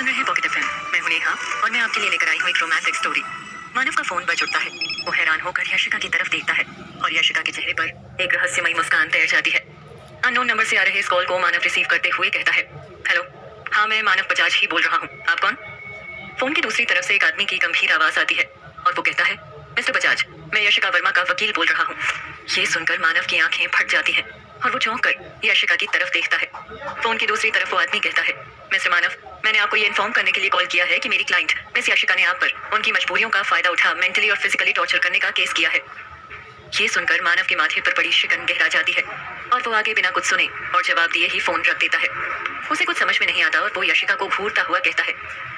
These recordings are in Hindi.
सुन रहे हैं पॉकेट एफएम। मैं हूं नेहा और मैं आपके लिए लेकर आई हूं एक रोमांटिक स्टोरी। मानव का फोन बज उठता है। वो हैरान होकर यशिका की तरफ देखता है और यशिका के चेहरे पर एक रहस्यमयी मुस्कान तैर जाती है। अननोन नंबर से आ रहे इस कॉल को मानव रिसीव करते हुए कहता है, हेलो, हाँ मैं मानव बजाज ही बोल रहा हूँ, आप कौन? फोन की दूसरी तरफ से एक आदमी की गंभीर आवाज आती है और वो कहता है, मिस्टर बजाज, मैं यशिका वर्मा का वकील बोल रहा हूँ। ये सुनकर मानव की आंखें फट जाती हैं और वो चौंक कर यशिका की तरफ देखता है। फोन की दूसरी तरफ वो आदमी कहता है, मिस्टर मानव, मैंने आपको ये इन्फॉर्म करने के लिए कॉल किया है कि मेरी क्लाइंट मिस यशिका ने आप पर उनकी मजबूरियों का फायदा उठा मेंटली और फिजिकली टॉर्चर करने का केस किया है। ये सुनकर मानव के माथे पर पड़ी शिकन गहरा जाती है और वो आगे बिना कुछ सुने और जवाब दिए ही फोन रख देता है। उसे कुछ समझ में नहीं आता और वो यशिका को घूरता हुआ कहता है,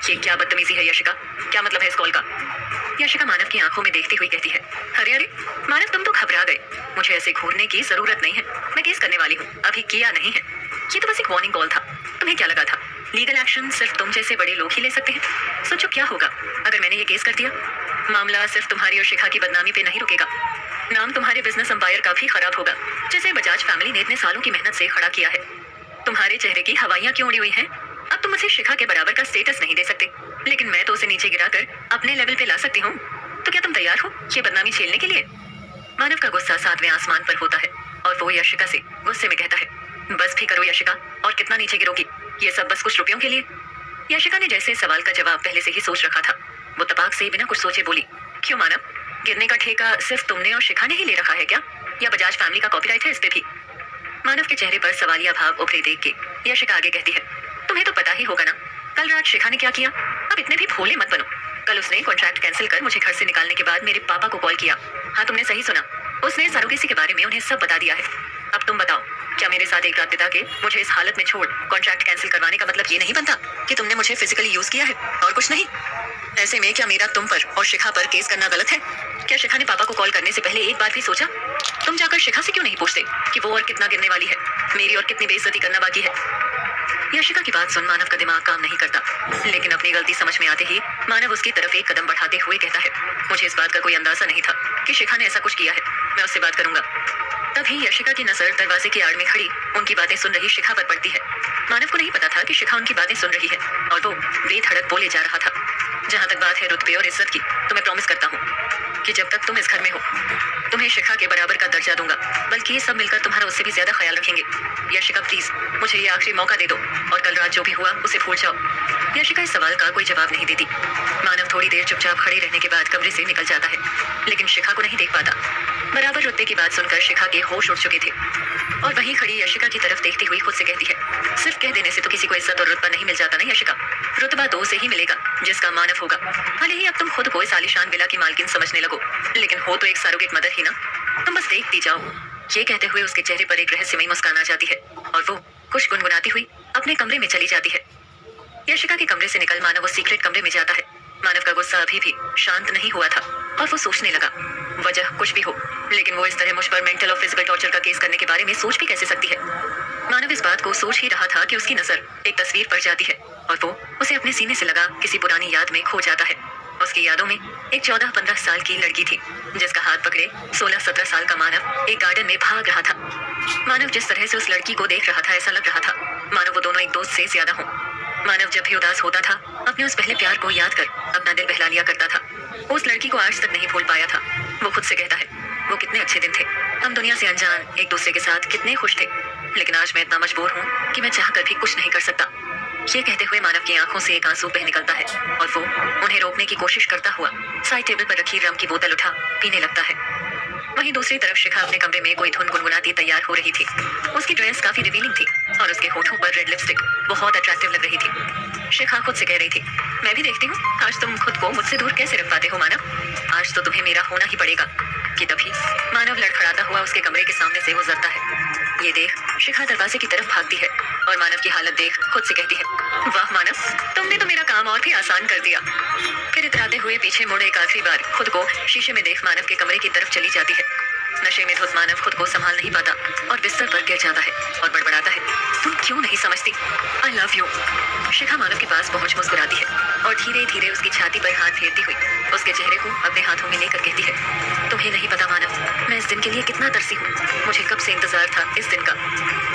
ये क्या बदतमीजी है यशिका, क्या मतलब है इस कॉल का? यशिका मानव की आंखों में देखती हुई कहती है, अरे अरे मानव, तुम तो घबरा गए। मुझे ऐसे घूरने की जरूरत नहीं है, मैं केस करने वाली हूँ, अभी किया नहीं है। ये तो बस एक वार्निंग कॉल था। तुम्हें क्या लगा था लीगल एक्शन सिर्फ तुम जैसे बड़े लोग ही ले सकते हैं? सोचो क्या होगा अगर मैंने ये केस कर दिया। मामला सिर्फ तुम्हारी और शिखा की बदनामी पे नहीं रुकेगा, नाम तुम्हारे बिजनेस एम्पायर का भी खराब होगा, जैसे बजाज फैमिली ने इतने सालों की मेहनत से खड़ा किया है। तुम्हारे चेहरे की हवाइयां क्यों उड़ी हुई हैं? अब तुम मुझे शिखा के बराबर का स्टेटस नहीं दे सकते, लेकिन मैं तो उसे नीचे गिराकर अपने लेवल पे ला सकती हूँ। तो क्या तुम तैयार हो ये बदनामी झेलने के लिए? मानव का गुस्सा सातवें आसमान पर होता है और वो यशिका से गुस्से में कहता है, बस भी करो यशिका, और कितना नीचे गिरोगी? ये सब बस कुछ रुपयों के लिए? यशिका ने जैसे सवाल का जवाब पहले से ही सोच रखा था, वो तपाक से बिना कुछ सोचे बोली, क्यों मानव, गिरने का ठेका सिर्फ तुमने और शिखा ने ही ले रखा है क्या, या बजाज फैमिली का कॉपीराइट है इस पे भी? मानव के चेहरे पर सवालिया भाव उभरे देख के यशिका आगे कहती है, तुम्हें तो पता ही होगा ना कल रात शिखा ने क्या किया। अब इतने भी भोले मत बनो। कल उसने कॉन्ट्रैक्ट कैंसिल कर मुझे घर से निकालने के बाद मेरे पापा को कॉल किया। हाँ तुमने सही सुना, उसने सरोगेसी के बारे में उन्हें सब बता दिया है। अब तुम बताओ, क्या मेरे साथ एक रात बिता के मुझे इस हालत में छोड़ कॉन्ट्रैक्ट कैंसिल करवाने का मतलब ये नहीं बनता कि तुमने मुझे फिजिकली यूज किया है और कुछ नहीं? ऐसे में क्या मेरा तुम पर और शिखा पर केस करना गलत है? क्या शिखा ने पापा को कॉल करने से पहले एक बार भी सोचा? तुम जाकर शिखा से क्यों नहीं पूछते कि वो और कितना गिरने वाली है, मेरी और कितनी बेइज्जती करना बाकी है? यशिका की बात सुन मानव का दिमाग काम नहीं करता, लेकिन अपनी गलती समझ में आते ही मानव उसकी तरफ एक कदम बढ़ाते हुए कहता है, मुझे इस बात का कोई अंदाजा नहीं था कि शिखा ने ऐसा कुछ किया है, मैं उससे बात करूंगा। तभी यशिका की नजर दरवाजे की आड़ में खड़ी उनकी बातें सुन रही शिखा पर पड़ती है। मानव को नहीं पता था कि शिखा उनकी बातें सुन रही है और वो बेधड़क बोले जा रहा था, जहां तक बात है रुतबे और इज्जत की, तो मैं प्रॉमिस करता हूँ कि जब तक तुम इस घर में हो तुम्हें शिखा के बराबर का दर्जा दूंगा, बल्कि ये सब मिलकर तुम्हारा उससे भी ज्यादा ख्याल रखेंगे। यशिका प्लीज मुझे ये आखिरी मौका दे दो और कल रात जो भी हुआ उसे भूल जाओ। यशिका इस सवाल का कोई जवाब नहीं देती। मानव थोड़ी देर चुपचाप खड़े रहने के बाद कमरे से निकल जाता है, लेकिन शिखा को नहीं देख पाता। बराबर रुतबे की बात सुनकर शिखा के होश उड़ चुके थे और वहीं खड़ी यशिका की तरफ देखती हुई खुद से कहती है, सिर्फ कह देने से तो किसी को इज्जत और रुतबा नहीं मिल जाता ना यशिका, रुतबा तो उसे ही मिलेगा जिसका मानव होगा। भले ही अब तुम खुद को इस आलीशान विला की मालकिन समझने लगो, लेकिन हो तो एक सरोगेट मदर ही ना, तुम बस देखती जाओ। ये कहते हुए उसके चेहरे पर एक रहस्यमयी मुस्कान आ जाती है और वो कुछ गुनगुनाती हुई अपने कमरे में चली जाती है। यशिका के कमरे से निकल मानव उस सीक्रेट कमरे में जाता है। मानव का गुस्सा अभी भी शांत नहीं हुआ था और वो सोचने लगा, वजह कुछ भी हो, लेकिन वो इस तरह मुझ पर मेंटल और फिजिकल टॉर्चर का केस करने के बारे में सोच भी कैसे सकती है? मानव इस बात को सोच ही रहा था कि उसकी नजर एक तस्वीर पर जाती है और वो उसे अपने सीने से लगा किसी पुरानी याद में खो जाता है। उसकी यादों में एक 14-15 साल की लड़की थी जिसका हाथ पकड़े 16-17 साल का मानव एक गार्डन में भाग रहा था। मानव जिस तरह से उस लड़की को देख रहा था, ऐसा लग रहा था मानव वो दोनों एक दोस्त से ज्यादा हों। मानव जब भी उदास होता था अपने उस पहले प्यार को याद कर अपना दिल बहला लिया करता था। वो उस लड़की को आज तक नहीं भूल पाया था। वो खुद से कहता है, वो कितने अच्छे दिन थे, हम दुनिया से अनजान एक दूसरे के साथ कितने खुश थे, लेकिन आज मैं इतना मजबूर हूँ कि मैं चाहकर भी कुछ नहीं कर सकता। ये कहते हुए मानव की आंखों से एक आंसू बह निकलता है और वो उन्हें रोकने की कोशिश करता हुआ साइड टेबल पर रखी रम की बोतल उठा पीने लगता है। वहीं दूसरी तरफ शिखा अपने कमरे में कोई धुन गुनगुनाती तैयार हो रही थी। उसकी ड्रेस काफी रिवीलिंग थी और उसके होठों पर रेड लिपस्टिक बहुत अट्रैक्टिव लग रही थी। शिखा खुद से कह रही थी, मैं भी देखती हूँ आज तुम खुद को मुझसे दूर कैसे रख पाते हो मानव, आज तो तुम्हें मेरा होना ही पड़ेगा। कि तभी मानव लड़खड़ाता हुआ उसके कमरे के सामने से गुजरता है। ये देख शिखा दरवाजे की तरफ भागती है और मानव की हालत देख खुद से कहती है, वाह मानव, तुमने तो मेरा काम और भी आसान कर दिया। फिर इतराते हुए पीछे मुड़ एक आखिरी बार खुद को शीशे में देख मानव के कमरे की तरफ चली जाती है। नशे में धुत मानव खुद को संभाल नहीं पाता और बिस्तर पर गिर जाता है और बड़बड़ाता है, तुम क्यों नहीं समझते जबरदस्ती। I love you. शिखा मानव के पास पहुंच मुस्कुराती है और धीरे धीरे उसकी छाती पर हाथ फेरती हुई उसके चेहरे को अपने हाथों में लेकर कहती है, तुम्हें नहीं पता मानव, मैं इस दिन के लिए कितना तरसी हूँ। मुझे कब से इंतजार था इस दिन का।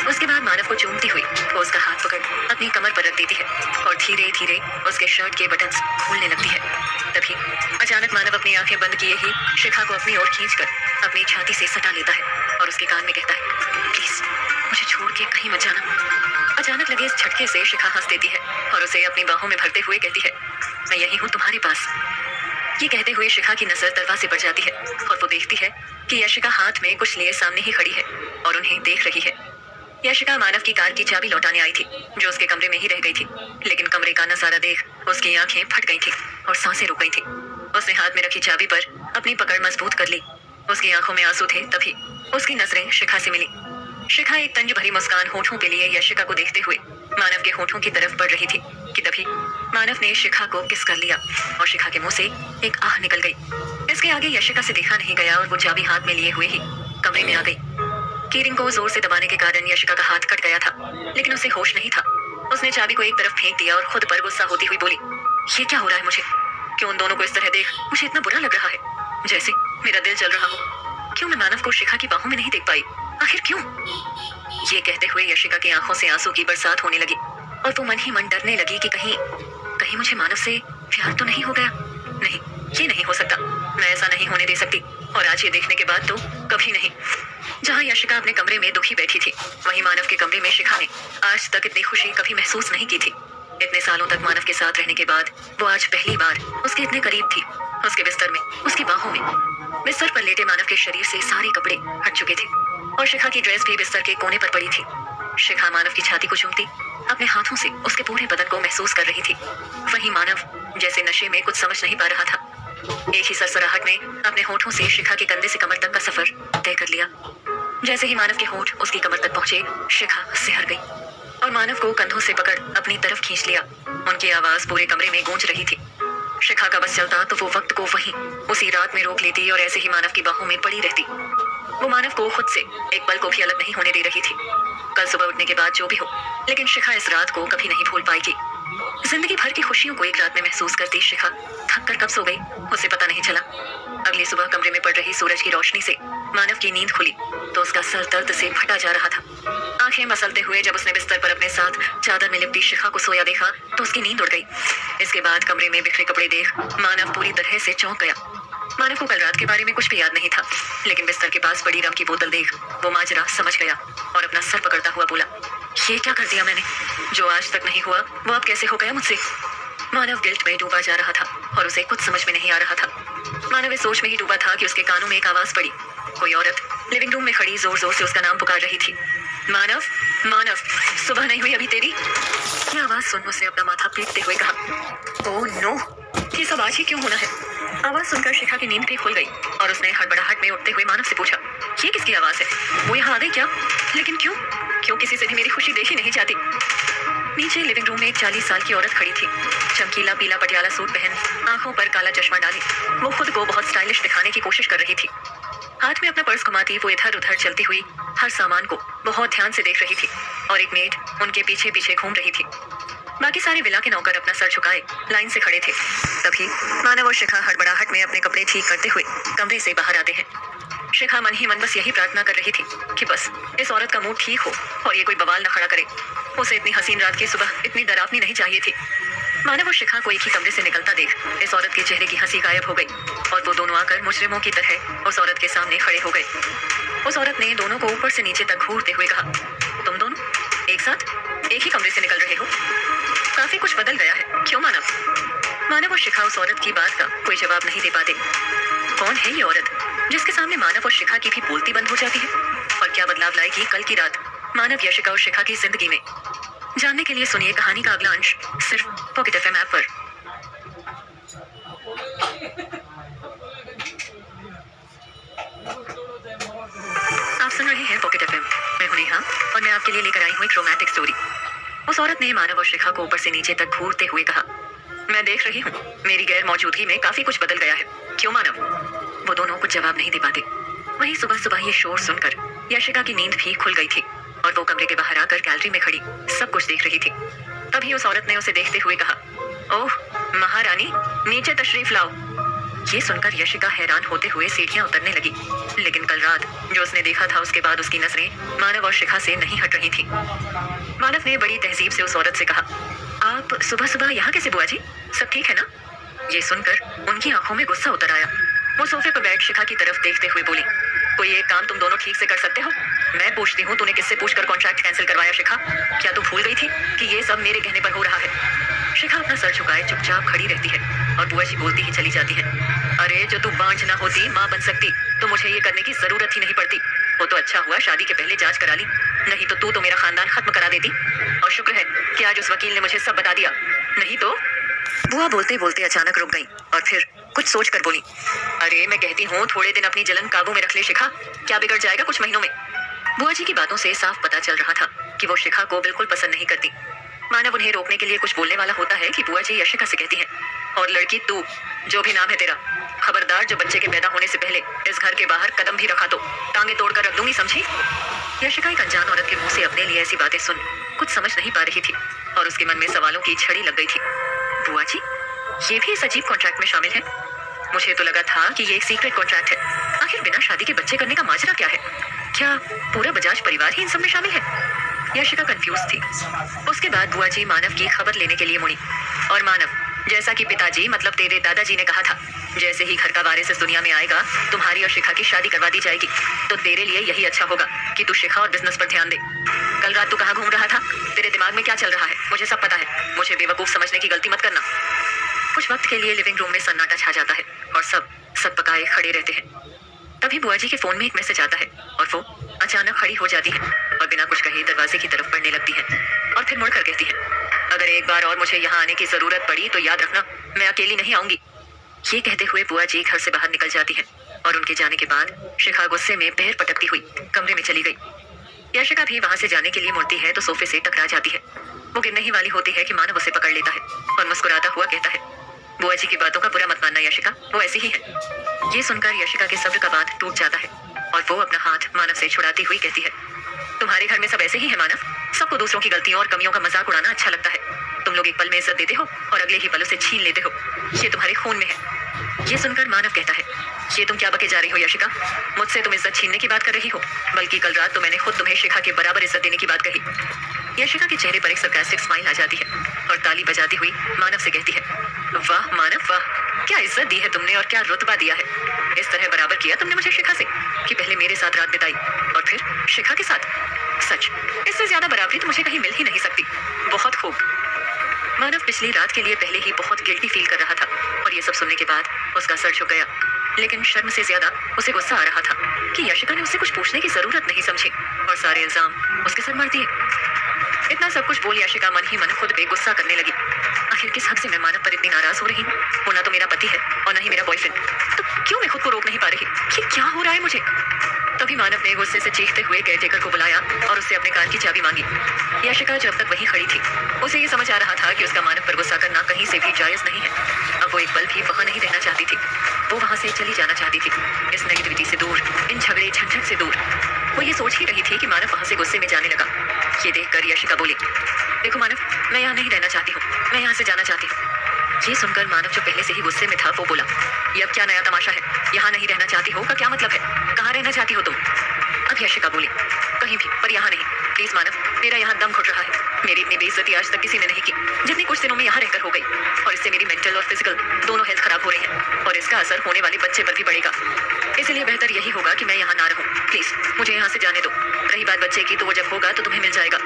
उसके बाद मानव को चूमती हुई वो उसका हाथ पकड़ अपनी कमर पर रख देती है और धीरे धीरे उसके शर्ट के बटन्स खोलने लगती है। तभी अचानक मानव अपनी आंखें बंद किए ही शिखा को अपनी ओर खींचकर अपनी छाती से सटा लेता है और उसके कान में कहता है, प्लीज मुझे छोड़ के कहीं मत जाना। अचानक लगे इस झटके से शिखा हंस देती है और उसे अपनी बाहों में भरते हुए कहती है, मैं यही हूँ तुम्हारे पास। ये कहते हुए शिखा की नजर दरवाजे पर जाती है और वो देखती है कि यशिका हाथ में कुछ लिए सामने ही खड़ी है और उन्हें देख रही है। यशिका मानव की कार की चाबी लौटाने आई थी जो उसके कमरे में ही रह गई थी, लेकिन कमरे का नजारा देख उसकी आंखें फट गई थी और सांसें रुक गई थी। उसने हाथ में रखी चाबी पर अपनी पकड़ मजबूत कर ली। उसकी आंखों में आंसू थे। तभी उसकी नजरें शिखा से मिली। शिखा एक तंज भरी मुस्कान होठों पे लिए यशिका को देखते हुए मानव के होठों की तरफ बढ़ रही थी कि तभी मानव ने शिखा को किस कर लिया और शिखा के मुंह से एक आह निकल गई। इसके आगे यशिका से देखा नहीं गया और वो चाबी हाथ में लिए हुए ही कमरे में आ गई। कीरिंग को जोर से दबाने के कारण यशिका का हाथ कट गया था, लेकिन उसे होश नहीं था। उसने चाबी को एक तरफ फेंक दिया और खुद पर गुस्सा होती हुई बोली, ये क्या हो रहा है मुझे? क्यों उन दोनों को इस तरह देख मुझे इतना बुरा लग रहा है, जैसे मेरा दिल जल रहा हो। क्यों मैं मानव को शिखा की बाहों में नहीं देख पाई? आखिर क्यों? ये कहते हुए यशिका की आंखों से आंसू की बरसात होने लगी और वो मन ही मन डरने लगी कि कहीं मुझे मानव से प्यार तो नहीं हो गया। नहीं, ये नहीं हो सकता। मैं ऐसा नहीं होने दे सकती और आज ये देखने के बाद तो कभी नहीं। जहाँ यशिका अपने कमरे में दुखी बैठी थी, वहीं मानव के कमरे में शिखा ने आज तक इतनी खुशी कभी महसूस नहीं की थी। इतने सालों तक मानव के साथ रहने के बाद वो आज पहली बार उसके इतने करीब थी, उसके बिस्तर में, उसकी बाहों में। बिस्तर पर लेटे मानव के शरीर से सारे कपड़े हट चुके थे और शिखा की ड्रेस भी बिस्तर के कोने पर पड़ी थी। शिखा मानव की छाती को चूमती अपने हाथों से उसके पूरे बदन को महसूस कर रही थी। वहीं मानव जैसे नशे में कुछ समझ नहीं पा रहा था। एक ही सरसराहट में अपने होठों से शिखा के कंधे से कमर तक का सफर तय कर लिया। जैसे ही मानव के होठ उसकी कमर तक पहुंचे, शिखा सिहर गई और मानव को कंधों से पकड़ अपनी तरफ खींच लिया। उनकी आवाज पूरे कमरे में गूंज रही थी। शिखा का बस चलता तो वो वक्त को वहीं उसी रात में रोक लेती और ऐसे ही मानव की बाहों में पड़ी रहती। वो मानव को खुद से एक पल को भी अलग नहीं होने दे रही थी। कल सुबह उठने के बाद जो भी हो, लेकिन शिखा इस रात को कभी नहीं भूल पाएगी। जिंदगी भर की खुशियों को एक रात में महसूस करती शिखा थक कर कब सो गई उसे पता नहीं चला। अगली सुबह कमरे में पड़ रही सूरज की रोशनी से मानव की नींद खुली तो उसका सर दर्द से फटा जा रहा था। आंखें मसलते हुए जब उसने बिस्तर पर अपने साथ चादर में लिपटी शिखा को सोया देखा तो उसकी नींद उड़ गई। इसके बाद कमरे में बिखरे कपड़े देख मानव पूरी तरह से चौंक गया। मानव को कल रात के बारे में कुछ भी याद नहीं था, लेकिन बिस्तर के पास बड़ी रम की बोतल देख वो माजरा समझ गया और अपना सर पकड़ता हुआ बोला, ये क्या कर दिया मैंने? जो आज तक नहीं हुआ वो अब कैसे हो गया मुझसे? मानव गिल्ट में डूबा जा रहा था और उसे कुछ समझ में नहीं आ रहा था। मानव इस सोच में ही डूबा था कि उसके कानों में एक आवाज पड़ी। कोई औरत लिविंग रूम में खड़ी जोर जोर से उसका नाम पुकार रही थी, मानव, मानव, सुबह नहीं हुई अभी तेरी? यह आवाज सुन उसने अपना माथा पीटते हुए कहा, ओह नो, ये सब आज ही क्यों होना है? आवाज सुनकर शिखा की नींद भी खुल गई और उसने हड़बड़ाहट में उठते हुए मानव से पूछा, ये किसकी आवाज है? वो यहाँ आ गई क्या? लेकिन क्यों? क्यों किसी से भी मेरी खुशी देखी नहीं जाती? नीचे लिविंग रूम में एक 40 साल की औरत खड़ी थी। चमकीला पीला पटियाला सूट पहन, आंखों पर काला चश्मा डाली, वो खुद को बहुत स्टाइलिश दिखाने की कोशिश कर रही थी। हाथ में अपना पर्स घुमाती वो इधर उधर चलती हुई हर सामान को बहुत ध्यान से देख रही थी और एक मेड उनके पीछे पीछे घूम रही थी। बाकी सारे विला के नौकर अपना सर झुकाए लाइन से खड़े थे। तभी मानव और शिखा हड़बड़ाहट में अपने कपड़े ठीक करते हुए कमरे से बाहर आते हैं। शिखा मन ही मन बस यही प्रार्थना कर रही थी कि बस इस औरत का मूड ठीक हो और ये कोई बवाल न खड़ा करे। उसे इतनी हसीन रात की सुबह इतनी डरावनी नहीं चाहिए थी। मानव और शिखा को एक ही कमरे से निकलता देख इस औरत के चेहरे की हंसी गायब हो गई और वो दोनों आकर मुजरिमों की तरह उस औरत के सामने खड़े हो गए। उस औरत ने दोनों को ऊपर से नीचे तक घूरते हुए कहा, तुम दोनों एक साथ एक ही कमरे से निकल रहे हो? काफी कुछ बदल गया है, क्यों मानव? मानव और शिखा उस औरत की बात का कोई जवाब नहीं दे पाते। कौन है ये औरत जिसके सामने मानव और शिखा की भी बोलती बंद हो जाती है? और क्या बदलाव लाएगी कल की रात मानव, यशिका और शिखा की जिंदगी में? जानने के लिए सुनिए कहानी का अगला अंश सिर्फ पॉकेट एफएम ऐप पर। आप सुन रहे हैं पॉकेट एफएम। मैं हूं नेहा और मैं आपके लिए लेकर आई हूं एक रोमांटिक स्टोरी। उस औरत ने मानव और शिखा को ऊपर से नीचे तक घूरते हुए कहा, मैं देख रही हूँ मेरी गैर मौजूदगी में काफी कुछ बदल गया है, क्यों मानव? वो दोनों कुछ जवाब नहीं दे पाते। वहीं सुबह सुबह ये शोर सुनकर यशिका की नींद भी खुल गई थी और वो कमरे के बाहर आकर गैलरी में खड़ी सब कुछ देख रही थी। तभी उस औरत ने उसे देखते हुए कहा, ओह महारानी, नीचे तशरीफ लाओ। ये सुनकर यशिका हैरान होते हुए सीढ़ियां उतरने लगी, लेकिन कल रात जो उसने देखा था उसके बाद उसकी नजरें मानव और शिखा से नहीं हट रही थी। मानव ने बड़ी तहजीब से उस औरत से कहा, आप सुबह सुबह यहाँ कैसे बुआ जी, सब ठीक है ना? ये सुनकर उनकी आंखों में गुस्सा उतर आया। वो सोफे पर बैठ शिखा की तरफ देखते हुए बोली, कोई एक काम तुम दोनों ठीक से कर सकते हो? मैं पूछती हूँ, तूने किससे पूछकर कॉन्ट्रैक्ट कैंसिल करवाया शिखा? क्या तू भूल गई थी कि ये सब मेरे कहने पर हो रहा है? शिखा अपना सर झुकाए चुपचाप खड़ी रहती है और बुआ जी बोलती ही चली जाती है, अरे जो तू बांझ ना होती, माँ बन सकती तो मुझे ये करने की जरूरत ही नहीं पड़ती। वो तो अच्छा हुआ शादी के पहले जांच करा ली, नहीं तो तू तो मेरा खानदान खत्म करा देती। और शुक्र है कि आज उस वकील ने मुझे सब बता दिया, नहीं तो। बुआ बोलते बोलते अचानक रुक गई और फिर कुछ सोच कर बोली, अरे मैं कहती हूँ थोड़े दिन अपनी जलन काबू में रख ले शिखा, क्या बिगड़ जाएगा कुछ महीनों में। बुआ जी की बातों से साफ पता चल रहा था कि वो शिखा को बिल्कुल पसंद नहीं करती। मानव उन्हें रोकने के लिए कुछ बोलने वाला होता है कि बुआ जी यशिका से कहती है, और लड़की तू, जो भी नाम है तेरा, खबरदार जो बच्चे के पैदा होने से पहले इस घर के बाहर कदम भी रखा तो टांगे तोड़कर रख दूंगी, समझी? यशिका एक अनजान औरत के मुंह से अपने लिए ऐसी बातें सुन कुछ समझ नहीं पा रही थी और उसके मन में सवालों की छड़ी लग गई थी। बुआ जी, ये भी इस अजीब कॉन्ट्रैक्ट में शामिल है? मुझे तो लगा था कि ये एक सीक्रेट कॉन्ट्रैक्ट है। आखिर बिना शादी के बच्चे करने का माजरा क्या है? क्या पूरा बजाज परिवार ही इन सब में शामिल है? यशिका कंफ्यूज थी। उसके बाद बुआ जी मानव की खबर लेने के लिए मुड़ी, और मानव, जैसा कि पिताजी मतलब तेरे दादाजी ने कहा था, जैसे ही घर का वारिस इस दुनिया में आएगा तुम्हारी और शिखा की शादी करवा दी जाएगी। तो तेरे लिए यही अच्छा होगा कि तू शिखा और बिजनेस पर ध्यान दे। कल रात तू कहाँ घूम रहा था? तेरे दिमाग में क्या चल रहा है मुझे सब पता है, मुझे बेवकूफ समझने की गलती मत करना। कुछ वक्त के लिए लिविंग रूम में सन्नाटा छा जाता है और सब पकाए खड़े रहते हैं। तभी बुआ जी के फोन में एक मैसेज आता है और वो अचानक खड़ी हो जाती है और बिना कुछ कहे दरवाजे की तरफ बढ़ने लगती है और फिर मुड़कर कहती है, अगर एक बार और मुझे यहाँ आने की जरूरत पड़ी तो याद रखना मैं अकेली नहीं आऊंगी। ये कहते हुए बुआ जी घर से बाहर निकल जाती है और उनके जाने के बाद शिखा गुस्से में पैर पटकती हुई कमरे में चली गई। यशिका भी वहां से जाने के लिए मुड़ती है तो सोफे से टकरा जाती है। वो गिरने ही वाली होती है कि मानव उसे पकड़ लेता है और मुस्कुराता हुआ कहता है, बुआ जी की बातों का बुरा मत मानना यशिका, वो ऐसी ही है। ये सुनकर यशिका के सब्र का बांध टूट जाता है और वो अपना हाथ मानव से छुड़ाती हुई कहती है, तुम्हारे घर में सब ऐसे ही है मानव, सबको दूसरों की गलतियों और कमियों का मजाक उड़ाना अच्छा लगता है। तुम लोग एक पल में इज्जत देते हो और अगले ही पल उसे छीन लेते हो, ये तुम्हारे खून में है। ये सुनकर मानव कहता है, ये तुम क्या बके जा रही हो यशिका? मुझसे तुम इज्जत छीनने की बात कर रही हो, बल्कि कल रात तो मैंने खुद तुम्हें शिखा के बराबर इज्जत देने की बात कही। यशिका के चेहरे पर एक सरकास्टिक स्माइल आ जाती है और ताली बजाती हुई मानव से कहती है, वाह मानव वाह, क्या इज्जत दी है तुमने और क्या रुतबा दिया है। इस तरह बराबर किया तुमने मुझे शिखा से कि पहले मेरे साथ रात बिताई और फिर शिखा के साथ। सच, इससे ज्यादा बराबरी तो मुझे कहीं मिल ही नहीं सकती। बहुत खूब। मानव पिछली रात के लिए पहले ही बहुत गिल्टी फील कर रहा था और ये सब सुनने के बाद उसका सर झुक गया, लेकिन शर्म से ज्यादा उसे गुस्सा आ रहा था कि यशिका ने उससे कुछ पूछने की जरूरत नहीं समझी और सारे इल्जाम उसके सर मार दिए। इतना सब कुछ बोल यशिका मन ही मन खुद पे गुस्सा करने लगी। आखिर किस हद से मैं मानव पर इतनी नाराज हो रही हूँ? वो ना तो मेरा पति है और ना ही मेरा बॉयफ्रेंड, तो क्यों मैं खुद को रोक नहीं पा रही? ये क्या हो रहा है मुझे? तभी मानव ने गुस्से से चीखते हुए केयरटेकर को बुलाया और उससे अपने कार की चाबी मांगी। यशिका जब तक वहीं खड़ी थी उसे ये समझ आ रहा था कि उसका मानव पर गुस्सा करना कहीं से भी जायज नहीं है। अब वो एक पल भी वहां नहीं रहना चाहती थी, वो वहां से चली जाना चाहती थी, इस नेगेटिविटी से दूर, इन झगड़े झंझट से दूर। वो ये सोच ही रही थी कि मानव वहां से गुस्से में जाने लगा। ये देखकर यशिका बोली, देखो मानव, मैं यहाँ नहीं रहना चाहती हूँ, मैं यहाँ से जाना चाहती हूँ। ये सुनकर मानव जो पहले से ही गुस्से में था वो बोला, ये अब क्या नया तमाशा है? यहाँ नहीं रहना चाहती हो का क्या मतलब है? कहाँ रहना चाहती हो तुम? अब यशिका बोली, कहीं भी, पर यहाँ नहीं। प्लीज मानव, मेरा यहाँ दम घुट रहा है। मेरी इतनी बेइज्जती आज तक किसी ने नहीं की जितनी कुछ दिनों में यहाँ रहकर हो गई, और इससे मेरी मेंटल और फिजिकल दोनों हेल्थ खराब हो रही है और इसका असर होने वाले बच्चे पर भी पड़ेगा। इसलिए बेहतर यही होगा कि मैं यहाँ ना रहूँ। प्लीज मुझे यहाँ से जाने दो। रही बात बच्चे की, तो वो जब होगा तो तुम्हें मिल जाएगा।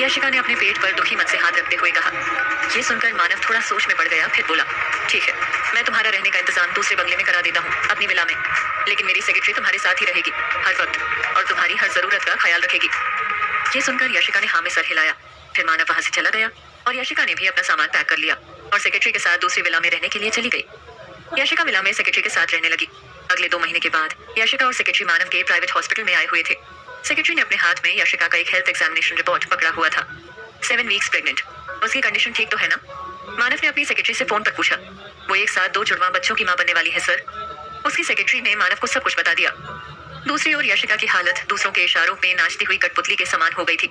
यशिका ने अपने पेट पर दुखी मन से हाथ रखते हुए कहा। ये सुनकर मानव थोड़ा सोच में पड़ गया, फिर बोला, ठीक है, मैं तुम्हारा रहने का इंतजाम दूसरे बंगले में करा देता हूँ अपनी विला में, लेकिन मेरी सेक्रेटरी तुम्हारे साथ ही रहेगी हर वक्त और तुम्हारी हर जरूरत का ख्याल रखेगी। ये सुनकर यशिका ने हाँ में सर हिलाया। फिर मानव वहां से चला गया और यशिका ने भी अपना सामान पैक कर लिया और सेक्रेटरी के साथ दूसरी विला में रहने के लिए चली गई। यशिका विला में सेक्रेटरी के साथ रहने लगी। अगले 2 महीने के बाद यशिका और सेक्रेटरी मानव के प्राइवेट हॉस्पिटल में आए हुए थे। सेक्रेटरी ने अपने हाथ में यशिका का एक हेल्थ एग्जामिनेशन रिपोर्ट पकड़ा हुआ था। 7 वीक्स प्रेग्नेंट। उसकी कंडीशन ठीक तो है ना? मानव ने अपनी सेक्रेटरी से फोन पर पूछा। वो एक साथ 2 जुड़वा बच्चों की मां बनने वाली है सर। उसकी सेक्रेटरी ने मानव को सब कुछ बता दिया। दूसरी ओर यशिका की हालत दूसरों के इशारों में नाचती हुई कठपुतली के समान हो गई थी।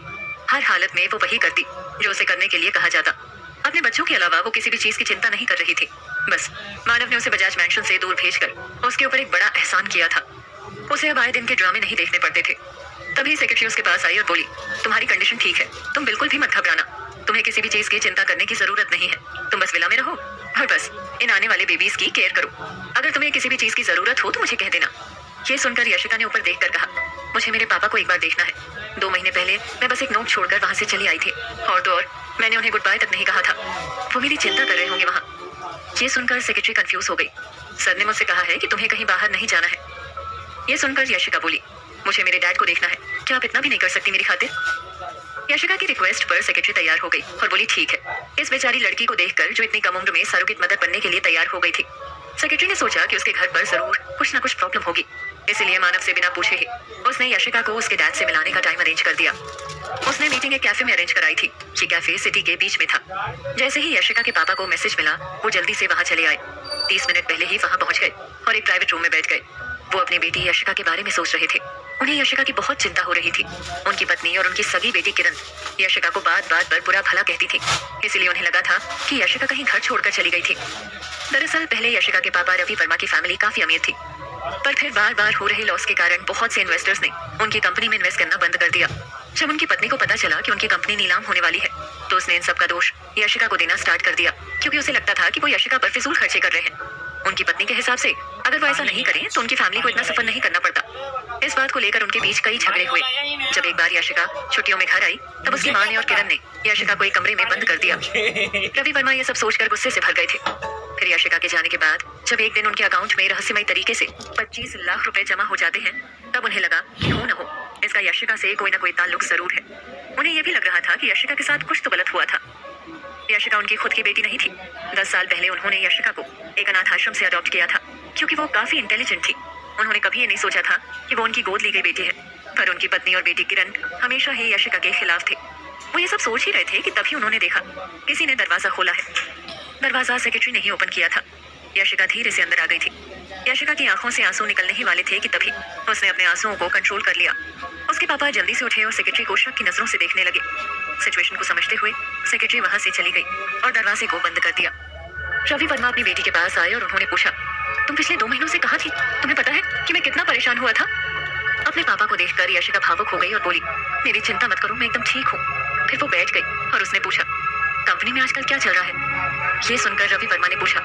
हर हालत में वो वही करती जो उसे करने के लिए कहा जाता। अपने बच्चों के अलावा वो किसी भी चीज की चिंता नहीं कर रही थी। बस मानव ने उसे बजाज मैंशन से दूर भेजकर उसके ऊपर एक बड़ा एहसान किया था। उसे अब आए दिन के ड्रामे नहीं देखने पड़ते थे। तभी सेक्रेटरी उसके पास आई और बोली, तुम्हारी कंडीशन ठीक है, तुम बिल्कुल भी मत घबराना। तुम्हें किसी भी चीज की चिंता करने की जरूरत नहीं है। तुम बस विला में रहो और बस इन आने वाले बेबीज की केयर करो। अगर तुम्हें किसी भी चीज की जरूरत हो तो मुझे कह देना। ये सुनकर यशिका ने ऊपर देखकर कहा, मुझे मेरे पापा को एक बार देखना है। 2 महीने पहले मैं बस एक नोट छोड़कर वहां से चली आई थी और तो और मैंने उन्हें गुड बाय तक नहीं कहा था। वो मेरी चिंता कर रहे होंगे वहाँ। ये सुनकर सेक्रेटरी कंफ्यूज हो गई। सर ने मुझसे कहा है कि तुम्हें कहीं बाहर नहीं जाना है। ये सुनकर यशिका बोली, मुझे मेरे डैड को देखना है, क्या आप इतना भी नहीं कर सकती मेरी खातिर? यशिका की रिक्वेस्ट पर सेक्रेटरी तैयार हो गई और बोली, ठीक है। इस बेचारी लड़की को देखकर जो इतनी कम उम्र में सरोगेट मदर बनने के लिए तैयार हो गई थी, सेक्रेटरी ने सोचा कि उसके घर पर जरूर कुछ ना कुछ प्रॉब्लम होगी। इसलिए मानव से बिना पूछे ही उसने यशिका को उसके डैड से मिलाने का टाइम अरेंज कर दिया। उसने मीटिंग एक कैफे में अरेंज कराई थी। ये कैफे सिटी के बीच में था। जैसे ही यशिका के पापा को मैसेज मिला, वो जल्दी से वहां चले आए। 30 मिनट पहले ही वहां पहुंच गए और एक प्राइवेट रूम में बैठ गए। वो अपनी बेटी यशिका के बारे में सोच रहे थे। उन्हें यशिका की बहुत चिंता हो रही थी। उनकी पत्नी और उनकी सगी बेटी किरण यशिका को बात बात पर बुरा भला कहती थी। इसलिए उन्हें लगा था कि यशिका कहीं घर छोड़कर चली गई थी। दरअसल पहले यशिका के पापा रवि वर्मा की फैमिली काफी अमीर थी, पर फिर बार बार हो रहे लॉस के कारण बहुत से इन्वेस्टर्स ने उनकी कंपनी में इन्वेस्ट करना बंद कर दिया। जब उनकी पत्नी को पता चला कि उनकी कंपनी नीलाम होने वाली है, तो उसने इन सब का दोष यशिका को देना स्टार्ट कर दिया, क्योंकि उसे लगता था कि वो यशिका पर फिजूल खर्चे कर रहे हैं। उनकी पत्नी के हिसाब से अगर वो ऐसा नहीं करें तो उनकी फैमिली को इतना सफर नहीं करना पड़ता। इस बात को लेकर उनके बीच कई झगड़े हुए। जब एक बार यशिका छुट्टियों में घर आई, तब उसकी माँ ने और किरण ने यशिका को एक कमरे में बंद कर दिया। रवि वर्मा ये सब सोचकर गुस्से से भर गए थे। फिर यशिका के जाने के बाद जब एक दिन उनके अकाउंट में रहस्यमय तरीके से 25 लाख रुपए जमा हो जाते हैं, तब उन्हें लगा कि हो न हो इसका यशिका से कोई ना कोई ताल्लुक जरूर है। उन्हें यह भी लग रहा था कि यशिका के साथ कुछ तो गलत हुआ था। यशिका उनकी खुद की बेटी नहीं थी। 10 साल पहले उन्होंने यशिका को एक अनाथ आश्रम से अडॉप्ट किया था, क्योंकि वो काफी इंटेलिजेंट थी। उन्होंने कभी ये नहीं सोचा था कि वो उनकी गोद ली गई बेटी है। पर उनकी पत्नी और बेटी किरण हमेशा ही यशिका के खिलाफ थे। वो ये सब सोच ही रहे थे कि तभी उन्होंने देखा किसी ने दरवाजा खोला है। दरवाजा सेक्रेटरी ने ही ओपन किया था। यशिका धीरे से अंदर आ गई थी। यशिका की आंखों से आंसू निकलने ही वाले थे कि तभी उसने अपने आंसुओं को कंट्रोल कर लिया। उसके पापा जल्दी से उठे और सेक्रेटरी को शक की नजरों से देखने लगे। सिचुएशन को समझते हुए सेक्रेटरी वहां से चली गई और दरवाजे को बंद कर दिया। रवि वर्मा अपनी बेटी के पास आए और उन्होंने पूछा, तुम पिछले 2 महीनों से कहाँ थी? तुम्हें पता है कि मैं कितना परेशान हुआ था? अपने पापा को देखकर यशिका भावुक हो गई और बोली, मेरी चिंता मत करो, मैं एकदम ठीक हूँ। फिर वो बैठ गई और उसने पूछा, कंपनी में आजकल क्या चल रहा है? ये सुनकर रवि वर्मा ने पूछा,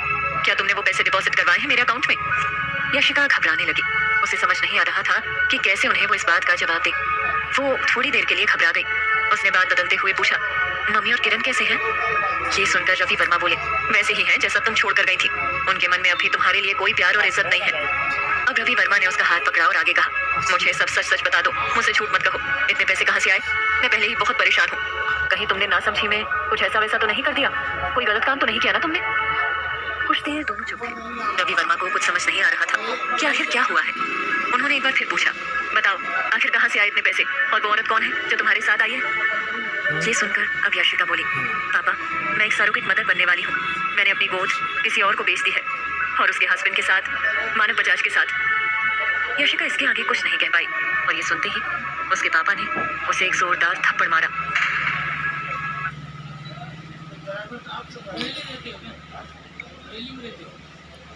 क्या तुमने वो पैसे डिपॉजिट करवाए हैं मेरे अकाउंट में? यशिका घबराने लगी। उसे समझ नहीं आ रहा था कि कैसे उन्हें वो इस बात का जवाब दे। वो थोड़ी देर के लिए घबरा गई। उसने बात बदलते हुए पूछा, मम्मी और किरण कैसे हैं? ये सुनकर रवि वर्मा बोले, वैसे ही हैं जैसा तुम छोड़कर गई थी। उनके मन में अभी तुम्हारे लिए कोई प्यार और इज्जत नहीं है। अब रवि वर्मा ने उसका हाथ पकड़ा और आगे कहा, मुझे सब सच सच बता दो, मुझसे झूठ मत कहो। इतने पैसे कहाँ से आए? मैं पहले ही बहुत परेशान हूँ। कहीं तुमने नासमझी में कुछ ऐसा वैसा तो नहीं कर दिया? कोई गलत काम तो नहीं किया ना तुमने? कुछ देर दोनों चुप थे। रवि वर्मा को कुछ समझ नहीं आ रहा था कि आखिर क्या हुआ है। उन्होंने एक बार फिर पूछा, बताओ आखिर कहाँ से आए इतने पैसे, और वो औरत कौन है जो तुम्हारे साथ आई है? ये सुनकर अब यशिका बोली, पापा मैं एक सरोगेट मदर बनने वाली हूँ। मैंने अपनी गोद किसी और को बेच दी है, और उसके हस्बैंड के साथ, मानव बजाज के साथ। यशिका इसके आगे कुछ नहीं कह पाई और ये सुनते ही उसके पापा ने उसे एक जोरदार थप्पड़ मारा। आप सब